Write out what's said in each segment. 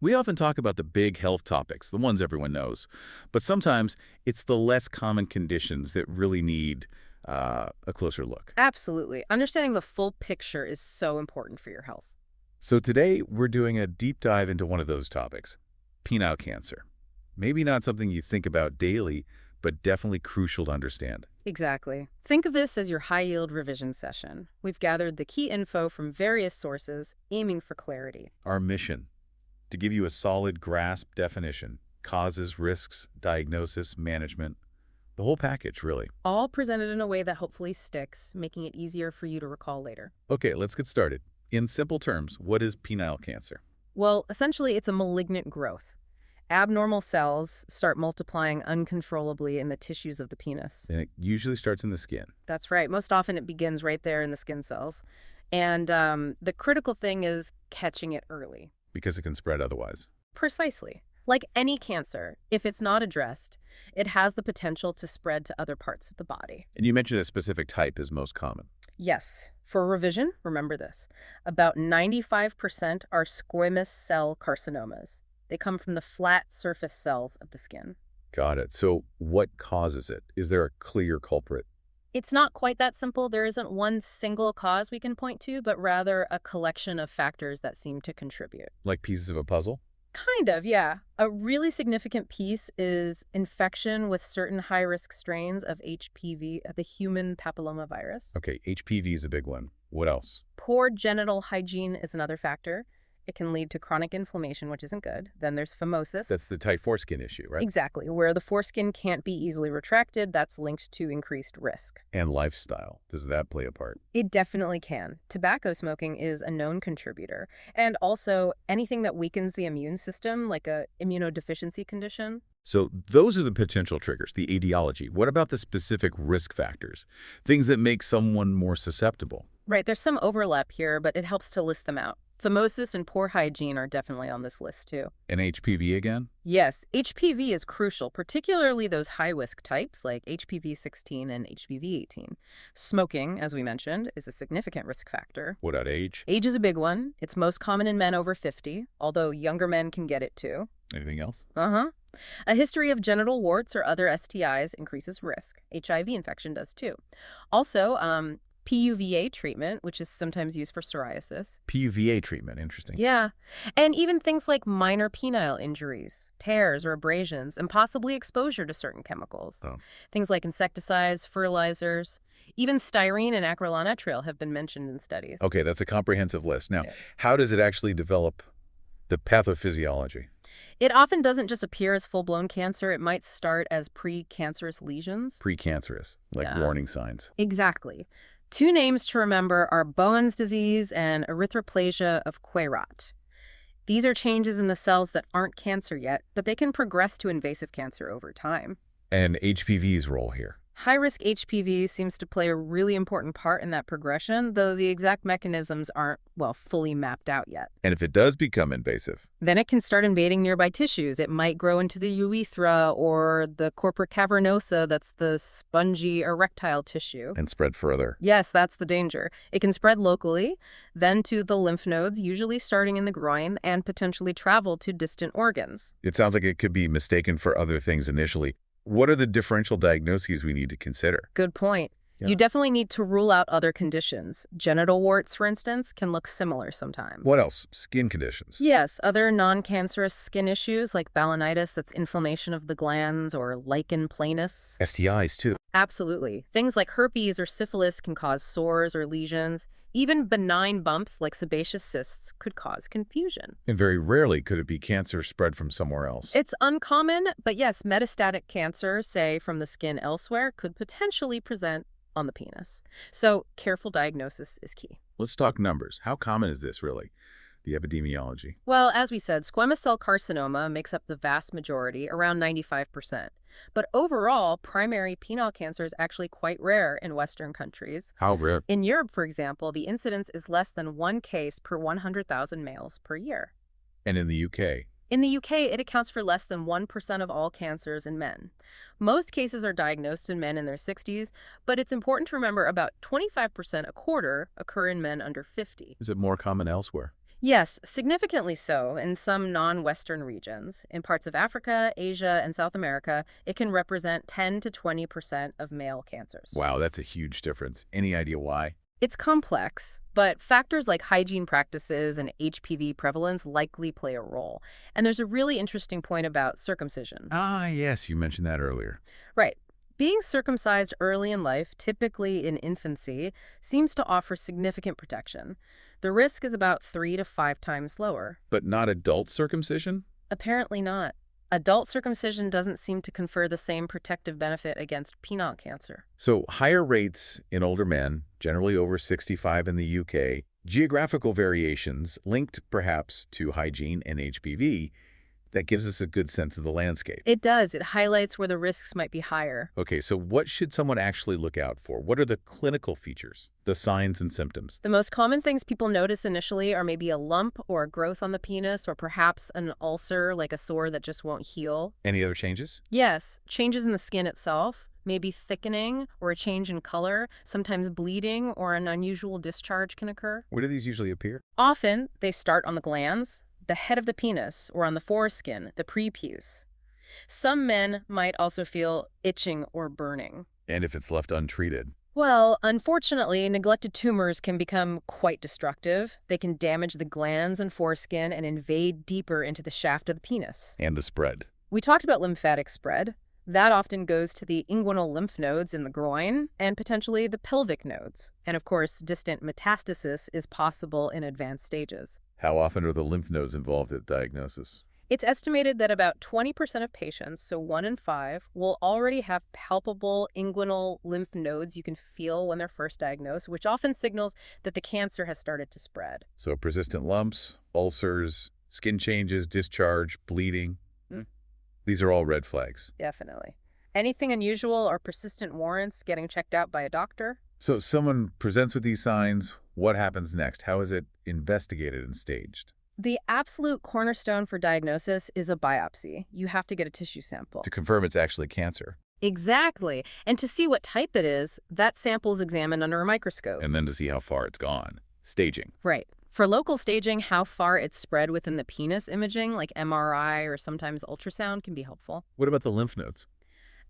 We often talk about the big health topics, the ones everyone knows, but sometimes it's the less common conditions that really need a closer look. Absolutely. Understanding the full picture is so important for your health. So today, we're doing a deep dive into one of those topics, penile cancer. Maybe not something you think about daily, but definitely crucial to understand. Exactly. Think of this as your high-yield revision session. We've gathered the key info from various sources, aiming for clarity. Our mission, to give you a solid grasp definition, causes, risks, diagnosis, management, the whole package, really. All presented in a way that hopefully sticks, making it easier for you to recall later. Okay, let's get started. In simple terms, what is penile cancer? Well, essentially, it's a malignant growth. Abnormal cells start multiplying uncontrollably in the tissues of the penis. And it usually starts in the skin. That's right. Most often it begins right there in the skin cells. And the critical thing is catching it early. Because it can spread otherwise. Precisely. Like any cancer, if it's not addressed, it has the potential to spread to other parts of the body. And you mentioned a specific type is most common. Yes. For revision, remember this. About 95% are squamous cell carcinomas. They come from the flat surface cells of the skin. Got it. So what causes it? Is there a clear culprit? It's not quite that simple. There isn't one single cause we can point to, but rather a collection of factors that seem to contribute. Like pieces of a puzzle? Kind of, yeah. A really significant piece is infection with certain high-risk strains of HPV, the human papillomavirus. Okay, HPV is a big one. What else? Poor genital hygiene is another factor. It can lead to chronic inflammation, which isn't good. Then there's phimosis. That's the tight foreskin issue, right? Exactly. Where the foreskin can't be easily retracted, that's linked to increased risk. And lifestyle. Does that play a part? It definitely can. Tobacco smoking is a known contributor. And also anything that weakens the immune system, like a immunodeficiency condition. So those are the potential triggers, the etiology. What about the specific risk factors? Things that make someone more susceptible? Right, there's some overlap here, but it helps to list them out. Phimosis and poor hygiene are definitely on this list, too. And HPV again? Yes, HPV is crucial, particularly those high-risk types like HPV-16 and HPV-18. Smoking, as we mentioned, is a significant risk factor. What about age? Age is a big one. It's most common in men over 50, although younger men can get it, too. Anything else? Uh-huh. A history of genital warts or other STIs increases risk. HIV infection does, too. Also, PUVA treatment, which is sometimes used for psoriasis. PUVA treatment, interesting. Yeah. And even things like minor penile injuries, tears or abrasions, and possibly exposure to certain chemicals. Oh. Things like insecticides, fertilizers, even styrene and acrylonitrile have been mentioned in studies. Okay, that's a comprehensive list. Now, Yeah. how does it actually develop the pathophysiology? It often doesn't just appear as full-blown cancer. It might start as precancerous lesions. Precancerous, like Yeah. warning signs. Exactly. Two names to remember are Bowen's disease and erythroplasia of Queyrat. These are changes in the cells that aren't cancer yet, but they can progress to invasive cancer over time. And HPV's role here? High-risk HPV seems to play a really important part in that progression, though the exact mechanisms aren't, well, fully mapped out yet. And if it does become invasive? Then it can start invading nearby tissues. It might grow into the urethra or the corpora cavernosa, that's the spongy erectile tissue. And spread further? Yes, that's the danger. It can spread locally, then to the lymph nodes, usually starting in the groin, and potentially travel to distant organs. It sounds like it could be mistaken for other things initially. What are the differential diagnoses we need to consider? Good point. Yeah. You definitely need to rule out other conditions. Genital warts, for instance, can look similar sometimes. What else? Skin conditions? Yes, other non-cancerous skin issues like balanitis, that's inflammation of the glands, or lichen planus. STIs, too. Absolutely. Things like herpes or syphilis can cause sores or lesions. Even benign bumps like sebaceous cysts could cause confusion. And very rarely could it be cancer spread from somewhere else. It's uncommon, but yes, metastatic cancer, say from the skin elsewhere, could potentially present on the penis. So careful diagnosis is key. Let's talk numbers. How common is this, really? The epidemiology. Well, as we said, squamous cell carcinoma makes up the vast majority, around 95%. But overall, primary penile cancer is actually quite rare in Western countries. How rare? In Europe, for example, the incidence is less than one case per 100,000 males per year. And in the UK? In the UK, it accounts for less than 1% of all cancers in men. Most cases are diagnosed in men in their 60s, but it's important to remember about 25%, a quarter, occur in men under 50. Is it more common elsewhere? Yes, significantly so in some non-Western regions. In parts of Africa, Asia, and South America, it can represent 10 to 20% of male cancers. Wow, that's a huge difference. Any idea why? It's complex, but factors like hygiene practices and HPV prevalence likely play a role. And there's a really interesting point about circumcision. Ah, yes, you mentioned that earlier. Right. Being circumcised early in life, typically in infancy, seems to offer significant protection. The risk is about 3 to 5 times lower. But not adult circumcision? Apparently not. Adult circumcision doesn't seem to confer the same protective benefit against penile cancer. So higher rates in older men, generally over 65 in the UK, geographical variations linked perhaps to hygiene and HPV, that gives us a good sense of the landscape. It does. It highlights where the risks might be higher. Okay, so what should someone actually look out for? What are the clinical features, the signs and symptoms? The most common things people notice initially are maybe a lump or a growth on the penis or perhaps an ulcer, like a sore that just won't heal. Any other changes? Yes, changes in the skin itself, maybe thickening or a change in color, sometimes bleeding or an unusual discharge can occur. Where do these usually appear? Often, they start on the glands, the head of the penis, or on the foreskin, the prepuce. Some men might also feel itching or burning. And if it's left untreated? Well, unfortunately, neglected tumors can become quite destructive. They can damage the glands and foreskin and invade deeper into the shaft of the penis. And the spread? We talked about lymphatic spread. That often goes to the inguinal lymph nodes in the groin and potentially the pelvic nodes. And of course, distant metastasis is possible in advanced stages. How often are the lymph nodes involved at diagnosis? It's estimated that about 20% of patients, so 1 in 5, will already have palpable inguinal lymph nodes you can feel when they're first diagnosed, which often signals that the cancer has started to spread. So persistent lumps, ulcers, skin changes, discharge, bleeding. These are all red flags. Definitely. Anything unusual or persistent warrants getting checked out by a doctor? So someone presents with these signs. What happens next? How is it investigated and staged? The absolute cornerstone for diagnosis is a biopsy. You have to get a tissue sample. To confirm it's actually cancer. Exactly. And to see what type it is, that sample is examined under a microscope. And then to see how far it's gone. Staging. Right. For local staging, how far it's spread within the penis, imaging like MRI or sometimes ultrasound can be helpful. What about the lymph nodes?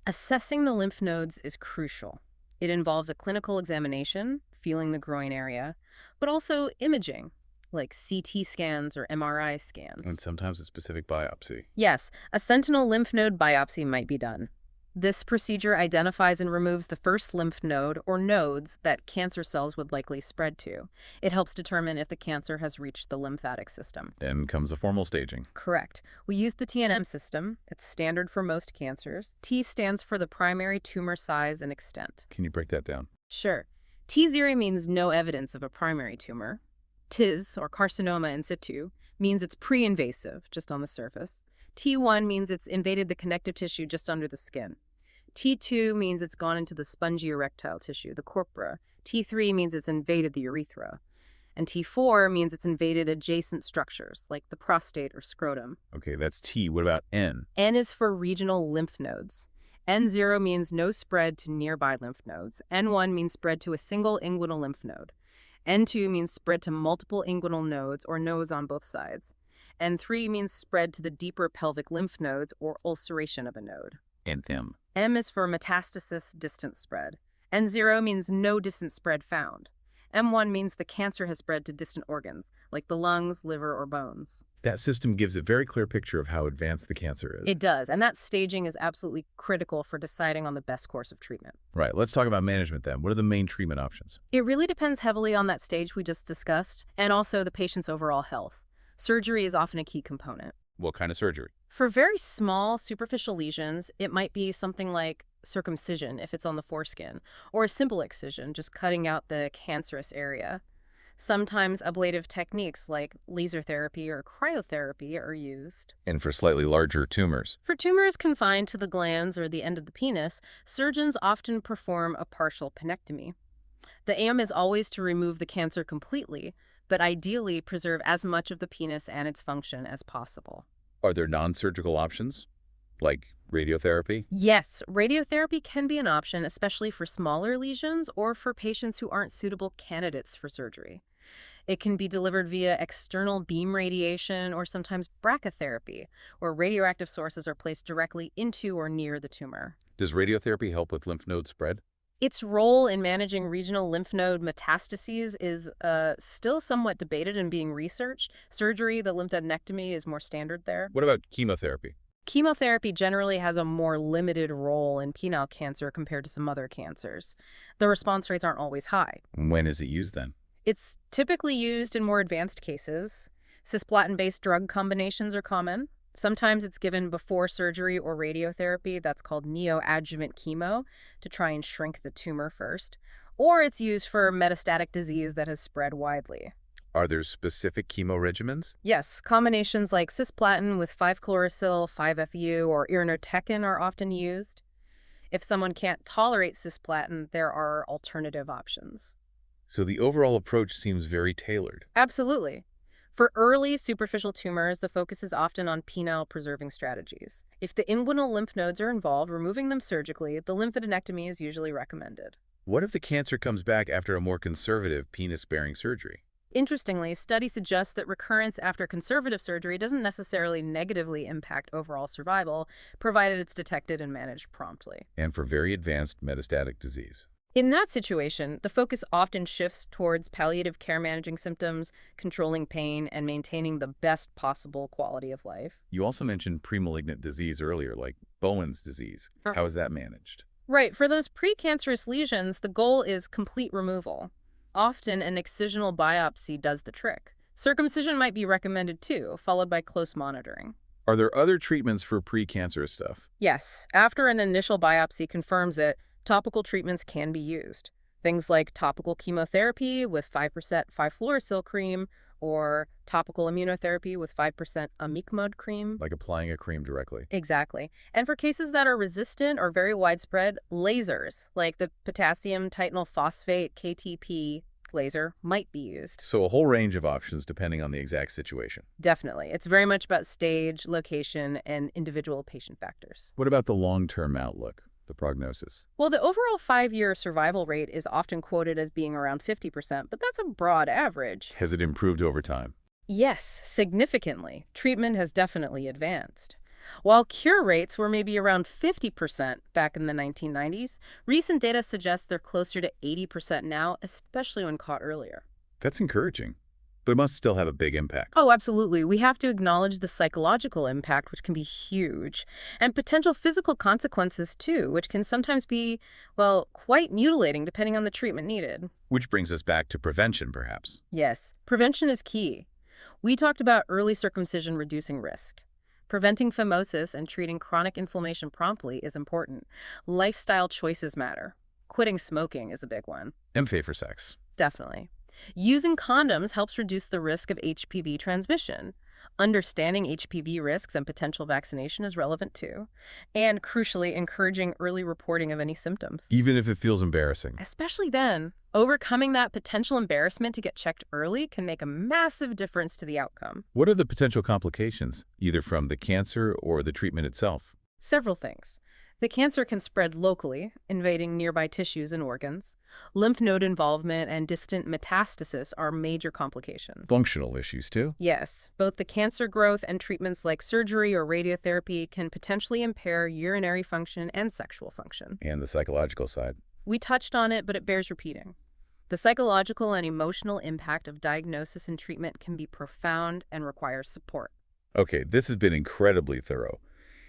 Assessing the lymph nodes is crucial. It involves a clinical examination, feeling the groin area, but also imaging, like CT scans or MRI scans. And sometimes a specific biopsy. Yes, a sentinel lymph node biopsy might be done. This procedure identifies and removes the first lymph node or nodes that cancer cells would likely spread to. It helps determine if the cancer has reached the lymphatic system. Then comes the formal staging. Correct. We use the TNM system. It's standard for most cancers. T stands for the primary tumor size and extent. Can you break that down? Sure. T0 means no evidence of a primary tumor. TIS, or carcinoma in situ, means it's pre-invasive, just on the surface. T1 means it's invaded the connective tissue just under the skin. T2 means it's gone into the spongy erectile tissue, the corpora. T3 means it's invaded the urethra. And T4 means it's invaded adjacent structures, like the prostate or scrotum. Okay, that's T. What about N? N is for regional lymph nodes. N0 means no spread to nearby lymph nodes. N1 means spread to a single inguinal lymph node. N2 means spread to multiple inguinal nodes or nodes on both sides. N3 means spread to the deeper pelvic lymph nodes or ulceration of a node. And M. M is for metastasis, distant spread. N0 means no distant spread found. M1 means the cancer has spread to distant organs, like the lungs, liver, or bones. That system gives a very clear picture of how advanced the cancer is. It does, and that staging is absolutely critical for deciding on the best course of treatment. Right, let's talk about management then. What are the main treatment options? It really depends heavily on that stage we just discussed, and also the patient's overall health. Surgery is often a key component. What kind of surgery? For very small, superficial lesions, it might be something like circumcision if it's on the foreskin, or a simple excision, just cutting out the cancerous area. Sometimes ablative techniques like laser therapy or cryotherapy are used. And for slightly larger tumors? For tumors confined to the glands or the end of the penis, surgeons often perform a partial penectomy. The aim is always to remove the cancer completely, but ideally preserve as much of the penis and its function as possible. Are there non-surgical options, like radiotherapy? Yes, radiotherapy can be an option, especially for smaller lesions or for patients who aren't suitable candidates for surgery. It can be delivered via external beam radiation or sometimes brachytherapy, where radioactive sources are placed directly into or near the tumor. Does radiotherapy help with lymph node spread? Its role in managing regional lymph node metastases is still somewhat debated and being researched. Surgery, the lymphadenectomy, is more standard there. What about chemotherapy? Chemotherapy generally has a more limited role in penile cancer compared to some other cancers. The response rates aren't always high. When is it used then? It's typically used in more advanced cases. Cisplatin-based drug combinations are common. Sometimes it's given before surgery or radiotherapy. That's called neoadjuvant chemo to try and shrink the tumor first. Or it's used for metastatic disease that has spread widely. Are there specific chemo regimens? Yes, combinations like cisplatin with 5-chlorophyll, 5-FU, or irinotecan are often used. If someone can't tolerate cisplatin, there are alternative options. So the overall approach seems very tailored. Absolutely. For early superficial tumors, the focus is often on penile-preserving strategies. If the inguinal lymph nodes are involved, removing them surgically, the lymphadenectomy is usually recommended. What if the cancer comes back after a more conservative penis-sparing surgery? Interestingly, studies suggest that recurrence after conservative surgery doesn't necessarily negatively impact overall survival, provided it's detected and managed promptly. And for very advanced metastatic disease? In that situation, the focus often shifts towards palliative care, managing symptoms, controlling pain, and maintaining the best possible quality of life. You also mentioned premalignant disease earlier, like Bowen's disease. How is that managed? Right. For those precancerous lesions, the goal is complete removal. Often, an excisional biopsy does the trick. Circumcision might be recommended too, followed by close monitoring. Are there other treatments for precancerous stuff? Yes. After an initial biopsy confirms it, topical treatments can be used. Things like topical chemotherapy with 5% 5-fluorouracil cream or topical immunotherapy with 5% amikmod cream. Like applying a cream directly? Exactly. And for cases that are resistant or very widespread, lasers like the potassium titanyl phosphate KTP laser might be used. So a whole range of options depending on the exact situation. Definitely. It's very much about stage, location, and individual patient factors. What about the long-term outlook, the prognosis? Well, the overall 5-year survival rate is often quoted as being around 50%, but that's a broad average. Has it improved over time? Yes, significantly. Treatment has definitely advanced. While cure rates were maybe around 50% back in the 1990s, recent data suggests they're closer to 80% now, especially when caught earlier. That's encouraging, but it must still have a big impact. Oh, absolutely. We have to acknowledge the psychological impact, which can be huge, and potential physical consequences, too, which can sometimes be, well, quite mutilating depending on the treatment needed. Which brings us back to prevention, perhaps. Yes, prevention is key. We talked about early circumcision reducing risk. Preventing phimosis and treating chronic inflammation promptly is important. Lifestyle choices matter. Quitting smoking is a big one. And for sex. Definitely. Using condoms helps reduce the risk of HPV transmission. Understanding HPV risks and potential vaccination is relevant too. And crucially, encouraging early reporting of any symptoms. Even if it feels embarrassing. Especially then, overcoming that potential embarrassment to get checked early can make a massive difference to the outcome. What are the potential complications, either from the cancer or the treatment itself? Several things. The cancer can spread locally, invading nearby tissues and organs. Lymph node involvement and distant metastasis are major complications. Functional issues, too? Yes, both the cancer growth and treatments like surgery or radiotherapy can potentially impair urinary function and sexual function. And the psychological side. We touched on it, but it bears repeating. The psychological and emotional impact of diagnosis and treatment can be profound and requires support. Okay, this has been incredibly thorough.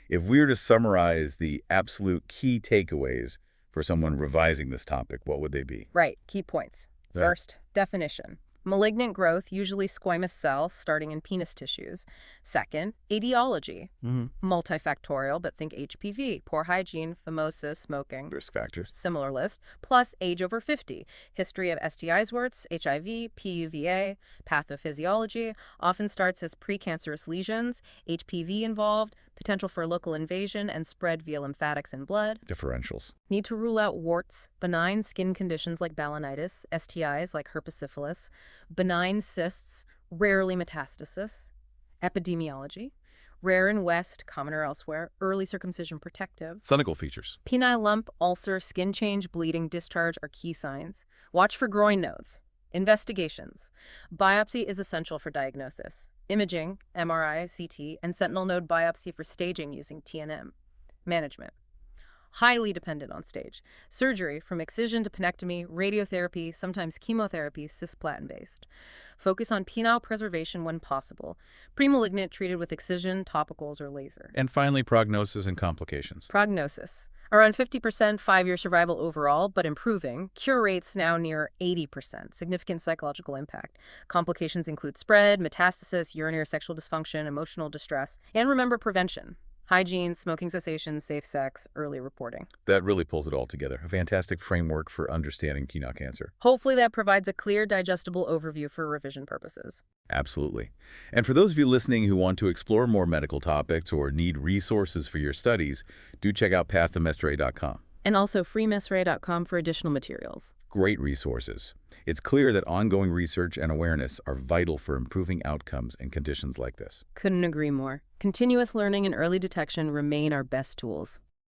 If we were to summarize the absolute key takeaways for someone revising this topic, what would they be? Right, key points. Yeah. First, definition. Malignant growth, usually squamous cells starting in penis tissues. Second, etiology. Multifactorial, but think HPV, poor hygiene, phimosis, smoking. Risk factors. Similar list. Plus age over 50. History of STIs warts, HIV, PUVA, pathophysiology. Often starts as precancerous lesions. HPV involved. Potential for local invasion and spread via lymphatics and blood. Differentials. Need to rule out warts, benign skin conditions like balanitis, STIs like herpes-syphilis, benign cysts, rarely metastasis. Epidemiology. Rare in West, commoner elsewhere. Early circumcision protective. Clinical features. Penile lump, ulcer, skin change, bleeding, discharge are key signs. Watch for groin nodes. Investigations. Biopsy is essential for diagnosis. Imaging, MRI, CT, and sentinel node biopsy for staging using TNM. Management. Highly dependent on stage. Surgery, from excision to penectomy, radiotherapy, sometimes chemotherapy, cisplatin-based. Focus on penile preservation when possible. Premalignant treated with excision, topicals, or laser. And finally, prognosis and complications. Prognosis. Around 50% 5-year survival overall, but improving. Cure rates now near 80%. Significant psychological impact. Complications include spread, metastasis, urinary sexual dysfunction, emotional distress. And remember prevention. Hygiene, smoking cessation, safe sex, early reporting. That really pulls it all together. A fantastic framework for understanding penile cancer. Hopefully that provides a clear, digestible overview for revision purposes. Absolutely. And for those of you listening who want to explore more medical topics or need resources for your studies, do check out pathomsra.com. And also freemsra.com for additional materials. Great resources. It's clear that ongoing research and awareness are vital for improving outcomes in conditions like this. Couldn't agree more. Continuous learning and early detection remain our best tools.